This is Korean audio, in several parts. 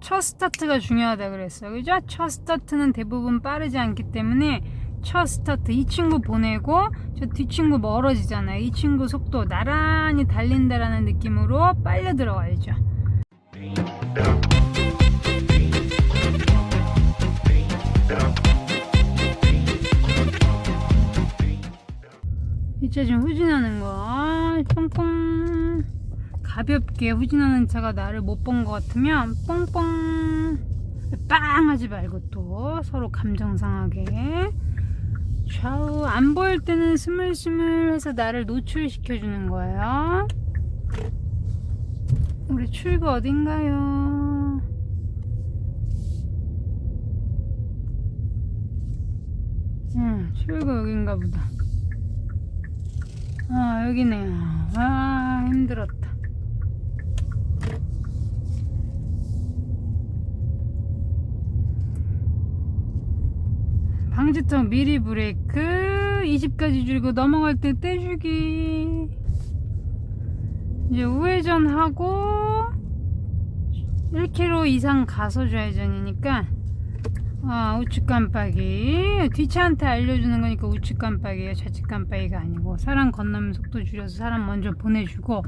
첫 스타트가 중요하다 그랬어요. 그죠? 첫 스타트는 대부분 빠르지 않기 때문에 첫 스타트 이 친구 보내고 저 뒷친구 멀어지잖아요. 이 친구 속도 나란히 달린다라는 느낌으로 빨려 들어가야죠. 이제 지금 후진하는 거 뽕뽕 가볍게 후진하는 차가 나를 못 본 것 같으면 뽕뽕 빵 하지 말고 또 서로 감정 상하게 좌우 안 보일 때는 스물스물해서 나를 노출시켜 주는 거예요. 우리 출구 어딘가요? 출구 여긴가 보다. 여기네요. 힘들었다. 방지턱 미리 브레이크 20까지 줄이고 넘어갈 때 떼주기. 이제 우회전하고 1km 이상 가서 좌회전이니까 우측 깜빡이. 뒷차한테 알려주는 거니까 우측 깜빡이에요. 좌측 깜빡이가 아니고. 사람 건너면 속도 줄여서 사람 먼저 보내주고,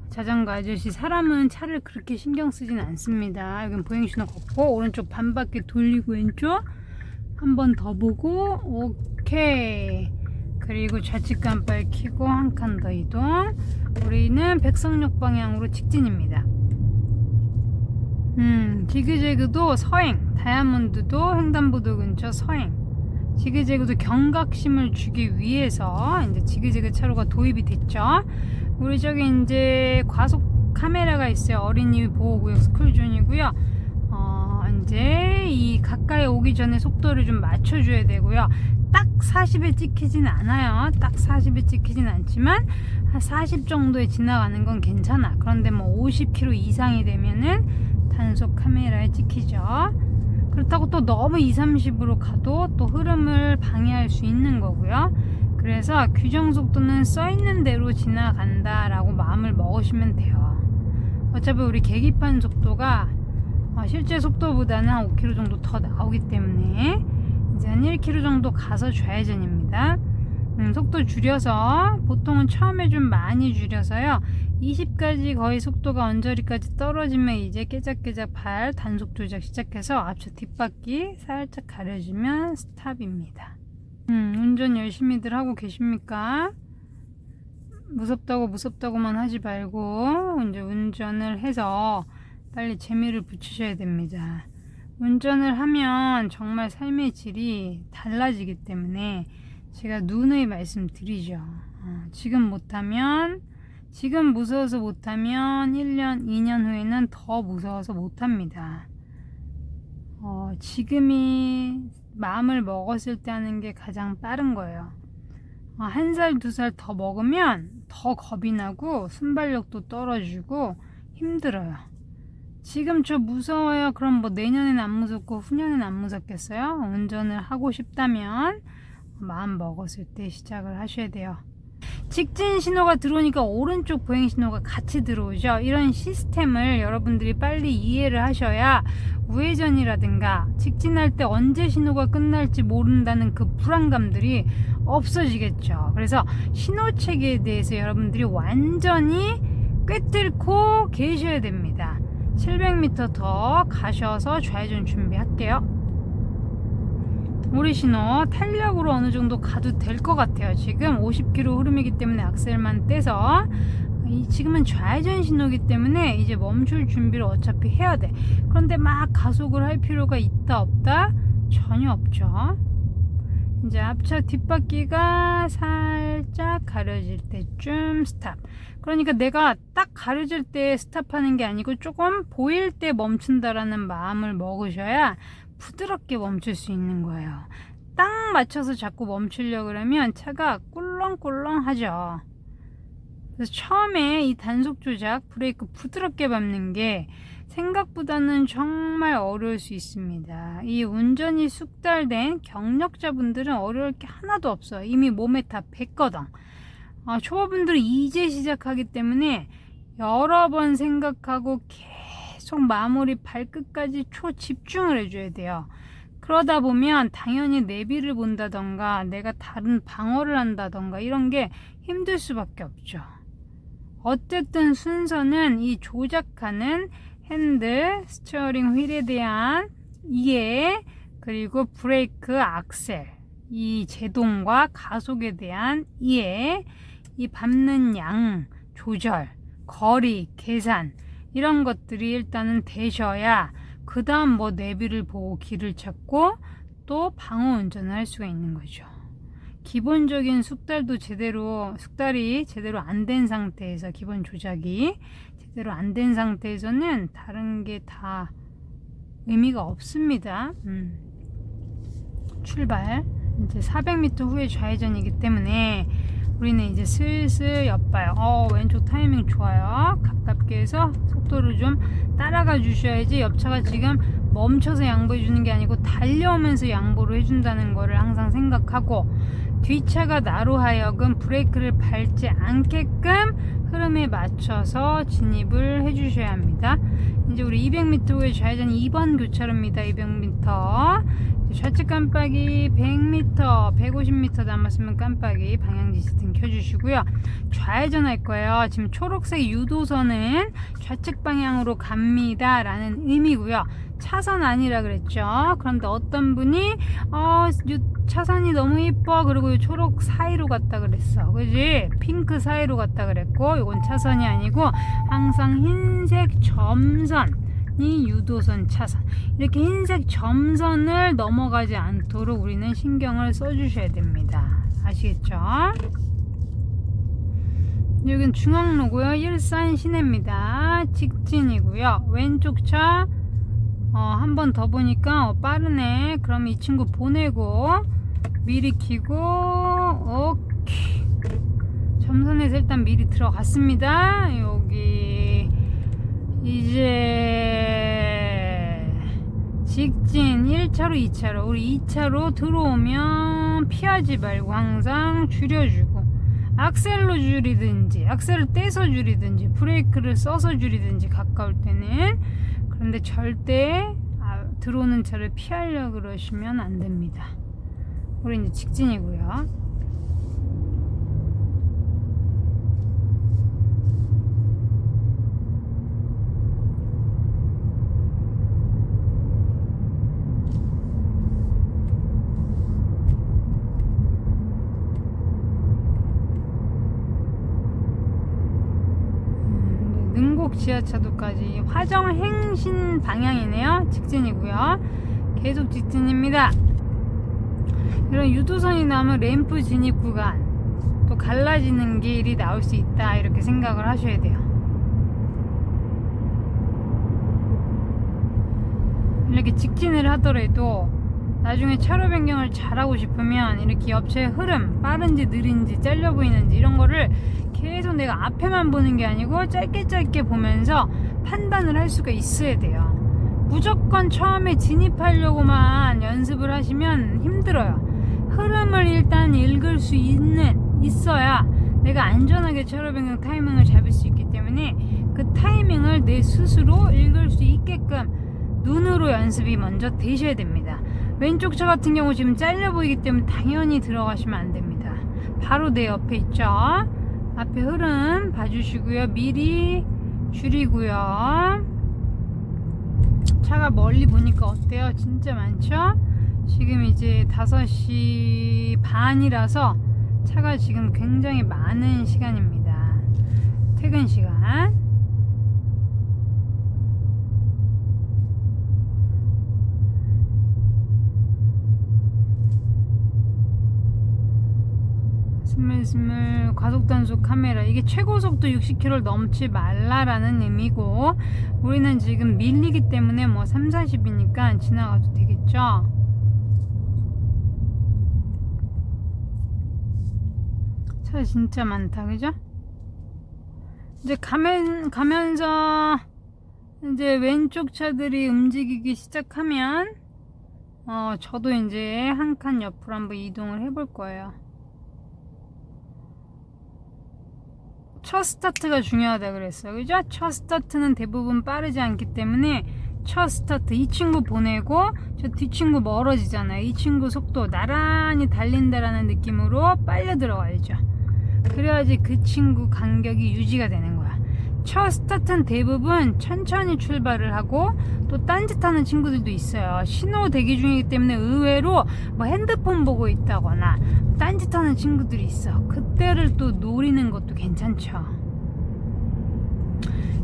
자전거 아저씨 사람은 차를 그렇게 신경 쓰진 않습니다. 여긴 보행신호 걷고 오른쪽 반바퀴 돌리고 왼쪽 한 번 더 보고 오케이. 그리고 좌측 깜빡이 켜고 한 칸 더 이동. 우리는 백석역 방향으로 직진입니다. 지그재그도 서행, 다이아몬드도 횡단보도 근처 서행. 지그재그도 경각심을 주기 위해서 이제 지그재그 차로가 도입이 됐죠. 우리 저기 이제 과속 카메라가 있어요. 어린이 보호구역 스쿨존이고요. 이제 이 가까이 오기 전에 속도를 좀 맞춰줘야 되고요. 딱 40에 찍히진 않아요. 딱 40에 찍히진 않지만 한 40 정도에 지나가는 건 괜찮아. 그런데 뭐 50km 이상이 되면은 단속 카메라에 찍히죠. 그렇다고 또 너무 20, 30으로 가도 또 흐름을 방해할 수 있는 거고요. 그래서 규정 속도는 써있는 대로 지나간다 라고 마음을 먹으시면 돼요. 어차피 우리 계기판 속도가 실제 속도보다는 한 5km 정도 더 나오기 때문에 이제 한 1km 정도 가서 좌회전입니다. 속도 줄여서, 보통은 처음에 좀 많이 줄여서요 20까지 거의 속도가 언저리까지 떨어지면 이제 깨작깨작 발 단속 조작 시작해서 앞차 뒷바퀴 살짝 가려주면 스탑입니다. 운전 열심히들 하고 계십니까? 무섭다고만 하지 말고 이제 운전을 해서 빨리 재미를 붙이셔야 됩니다. 운전을 하면 정말 삶의 질이 달라지기 때문에 제가 누누이 말씀드리죠. 지금 못하면, 지금 무서워서 못하면 1년, 2년 후에는 더 무서워서 못합니다. 지금이 마음을 먹었을 때 하는 게 가장 빠른 거예요. 1살, 2살 더 먹으면 더 겁이 나고 순발력도 떨어지고 힘들어요. 지금 저 무서워요. 그럼 뭐 내년엔 안 무섭고 후년엔 안 무섭겠어요? 운전을 하고 싶다면 마음 먹었을 때 시작을 하셔야 돼요. 직진 신호가 들어오니까 오른쪽 보행 신호가 같이 들어오죠. 이런 시스템을 여러분들이 빨리 이해를 하셔야 우회전이라든가 직진할 때 언제 신호가 끝날지 모른다는 그 불안감들이 없어지겠죠. 그래서 신호체계에 대해서 여러분들이 완전히 꿰뚫고 계셔야 됩니다. 700m 더 가셔서 좌회전 준비할게요. 우리 신호 탄력으로 어느 정도 가도 될 것 같아요. 지금 50km 흐름이기 때문에 악셀만 떼서, 지금은 좌회전 신호이기 때문에 이제 멈출 준비를 어차피 해야 돼. 그런데 막 가속을 할 필요가 있다 없다? 전혀 없죠. 이제 앞차 뒷바퀴가 살짝 가려질 때쯤 스탑. 그러니까 내가 딱 가려질 때 스탑하는 게 아니고 조금 보일 때 멈춘다라는 마음을 먹으셔야 부드럽게 멈출 수 있는 거예요. 딱 맞춰서 자꾸 멈추려고 그러면 차가 꿀렁꿀렁 하죠. 그래서 처음에 이 단속 조작, 브레이크 부드럽게 밟는 게 생각보다는 정말 어려울 수 있습니다. 이 운전이 숙달된 경력자분들은 어려울 게 하나도 없어요. 이미 몸에 다 뱄거든. 초보분들은 이제 시작하기 때문에 여러 번 생각하고 계속 마무리 발끝까지 초집중을 해줘야 돼요. 그러다 보면 당연히 내비를 본다던가 내가 다른 방어를 한다던가 이런 게 힘들 수밖에 없죠. 어쨌든 순서는 이 조작하는 핸들, 스티어링 휠에 대한 이해, 그리고 브레이크, 악셀, 이 제동과 가속에 대한 이해, 이 밟는 양 조절, 거리, 계산 이런 것들이 일단은 되셔야 그 다음 뭐 내비를 보고 길을 찾고 또 방어 운전을 할 수가 있는 거죠. 기본적인 숙달이 제대로 안 된 상태에서, 기본 조작이 제대로 안 된 상태에서는 다른 게 다 의미가 없습니다. 출발. 이제 400m 후에 좌회전이기 때문에 우리는 이제 슬슬 엿봐요. 왼쪽 타이밍 좋아요. 가깝게 해서 속도를 좀 따라가 주셔야지, 옆차가 지금 멈춰서 양보해 주는 게 아니고 달려오면서 양보를 해준다는 거를 항상 생각하고, 뒷차가 나로 하여금 브레이크를 밟지 않게끔 흐름에 맞춰서 진입을 해 주셔야 합니다. 이제 우리 200m 후에 좌회전 2번 교차로입니다. 200m. 좌측 깜빡이 100m, 150m 남았으면 깜빡이 방향지 시스템 켜주시고요. 좌회전 할 거예요. 지금 초록색 유도선은 좌측 방향으로 갑니다 라는 의미고요. 차선 아니라 그랬죠. 그런데 어떤 분이 차선이 너무 이뻐, 그리고 초록 사이로 갔다 그랬어, 그지? 핑크 사이로 갔다 그랬고, 이건 차선이 아니고 항상 흰색 점선이 유도선 차선, 이렇게 흰색 점선을 넘어가지 않도록 우리는 신경을 써주셔야 됩니다. 아시겠죠? 여긴 중앙로고요. 일산 시내입니다. 직진이고요. 왼쪽 차 한 번 더 보니까 빠르네. 그럼 이 친구 보내고 미리 키고, 오케이. 점선에서 일단 미리 들어갔습니다. 여기 이제 직진 1차로 2차로, 우리 2차로 들어오면 피하지 말고 항상 줄여주고, 악셀로 줄이든지 악셀을 떼서 줄이든지 브레이크를 써서 줄이든지 가까울 때는. 그런데 절대 들어오는 차를 피하려고 그러시면 안 됩니다. 우리 이제 직진이고요. 능곡 지하차도까지 화정행신 방향이네요. 직진이고요. 계속 직진입니다. 이런 유도선이 나오면 램프 진입 구간, 또 갈라지는 길이 나올 수 있다, 이렇게 생각을 하셔야 돼요. 이렇게 직진을 하더라도 나중에 차로 변경을 잘하고 싶으면 이렇게 옆차의 흐름, 빠른지 느린지 잘려 보이는지 이런 거를 계속 내가 앞에만 보는 게 아니고 짧게 보면서 판단을 할 수가 있어야 돼요. 무조건 처음에 진입하려고만 연습을 하시면 힘들어요. 흐름을 일단 읽을 수 있어야 내가 안전하게 차로 변경 타이밍을 잡을 수 있기 때문에, 그 타이밍을 내 스스로 읽을 수 있게끔 눈으로 연습이 먼저 되셔야 됩니다. 왼쪽 차 같은 경우 지금 잘려 보이기 때문에 당연히 들어가시면 안 됩니다. 바로 내 옆에 있죠. 앞에 흐름 봐주시고요. 미리 줄이고요. 차가 멀리 보니까 어때요? 진짜 많죠? 지금 이제 5시 반이라서 차가 지금 굉장히 많은 시간입니다. 퇴근 시간. 스물스물 과속단속 카메라, 이게 최고속도 60km를 넘지 말라라는 의미고, 우리는 지금 밀리기 때문에 뭐 3, 40이니까 지나가도 되겠죠. 차 진짜 많다, 그죠? 이제 가면서 이제 왼쪽 차들이 움직이기 시작하면 저도 이제 한 칸 옆으로 한번 이동을 해볼 거예요. 첫 스타트가 중요하다 그랬어요. 그죠? 첫 스타트는 대부분 빠르지 않기 때문에 첫 스타트, 이 친구 보내고 저 뒷친구 멀어지잖아요. 이 친구 속도 나란히 달린다라는 느낌으로 빨려 들어가야죠. 그래야지 그 친구 간격이 유지가 되는 거야. 첫 스타트는 대부분 천천히 출발을 하고 또 딴짓하는 친구들도 있어요. 신호 대기 중이기 때문에 의외로 뭐 핸드폰 보고 있다거나 딴짓하는 친구들이 있어. 그때를 또 노리는 것도 괜찮죠.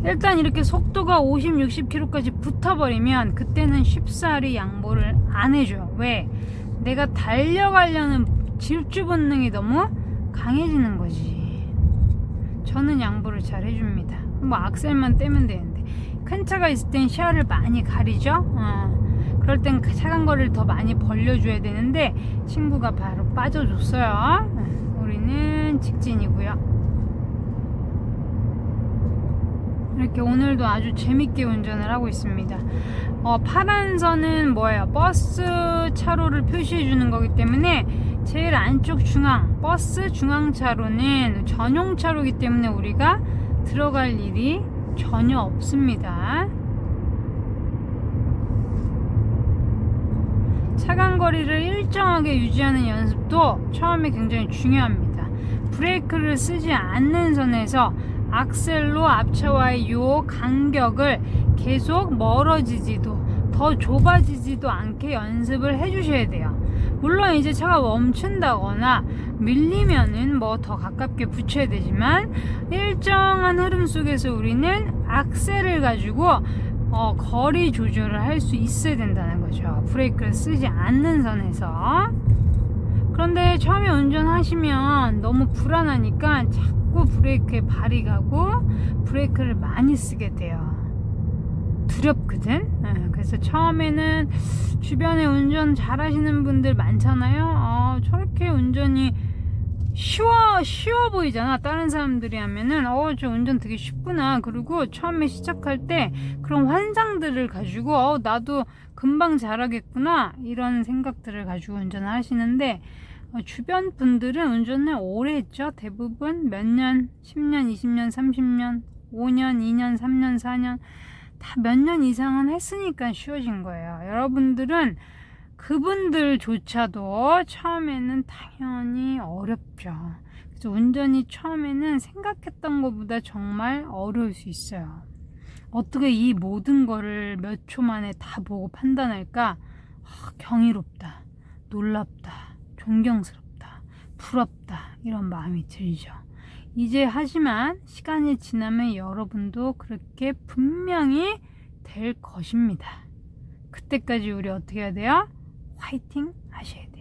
일단 이렇게 속도가 50, 60km까지 붙어버리면 그때는 쉽사리 양보를 안 해줘요. 왜? 내가 달려가려는 질주 본능이 너무 강해지는 거지. 저는 양보를 잘 해줍니다. 뭐 악셀만 떼면 되는데 큰 차가 있을 땐 시야를 많이 가리죠. 그럴 땐 차간 거리를 더 많이 벌려줘야 되는데 친구가 바로 빠져줬어요. 우리는 직진이고요. 이렇게 오늘도 아주 재밌게 운전을 하고 있습니다. 파란 선은 뭐예요? 버스 차로를 표시해 주는 거기 때문에 제일 안쪽 중앙, 버스 중앙 차로는 전용 차로이기 때문에 우리가 들어갈 일이 전혀 없습니다. 차간 거리를 일정하게 유지하는 연습도 처음에 굉장히 중요합니다. 브레이크를 쓰지 않는 선에서 악셀로 앞차와의 요 간격을 계속 멀어지지도 더 좁아지지도 않게 연습을 해주셔야 돼요. 물론 이제 차가 멈춘다거나 밀리면은 뭐 더 가깝게 붙여야 되지만 일정한 흐름 속에서 우리는 악셀을 가지고 거리 조절을 할 수 있어야 된다는 거죠. 브레이크를 쓰지 않는 선에서. 그런데 처음에 운전하시면 너무 불안하니까 자꾸 브레이크에 발이 가고 브레이크를 많이 쓰게 돼요. 두렵거든. 그래서 처음에는 주변에 운전 잘하시는 분들 많잖아요. 저렇게 운전이 쉬워 보이잖아. 다른 사람들이 하면은 저 운전 되게 쉽구나. 그리고 처음에 시작할 때 그런 환상들을 가지고 나도 금방 잘하겠구나 이런 생각들을 가지고 운전을 하시는데 주변 분들은 운전을 오래 했죠. 대부분 몇 년, 10년, 20년, 30년, 5년, 2년, 3년, 4년 다 몇 년 이상은 했으니까 쉬워진 거예요. 여러분들은 그분들조차도 처음에는 당연히 어렵죠. 그래서 운전이 처음에는 생각했던 것보다 정말 어려울 수 있어요. 어떻게 이 모든 거를 몇 초 만에 다 보고 판단할까? 경이롭다, 놀랍다, 존경스럽다, 부럽다 이런 마음이 들죠. 이제 하지만 시간이 지나면 여러분도 그렇게 분명히 될 것입니다. 그때까지 우리 어떻게 해야 돼요? 화이팅 하셔야 돼요.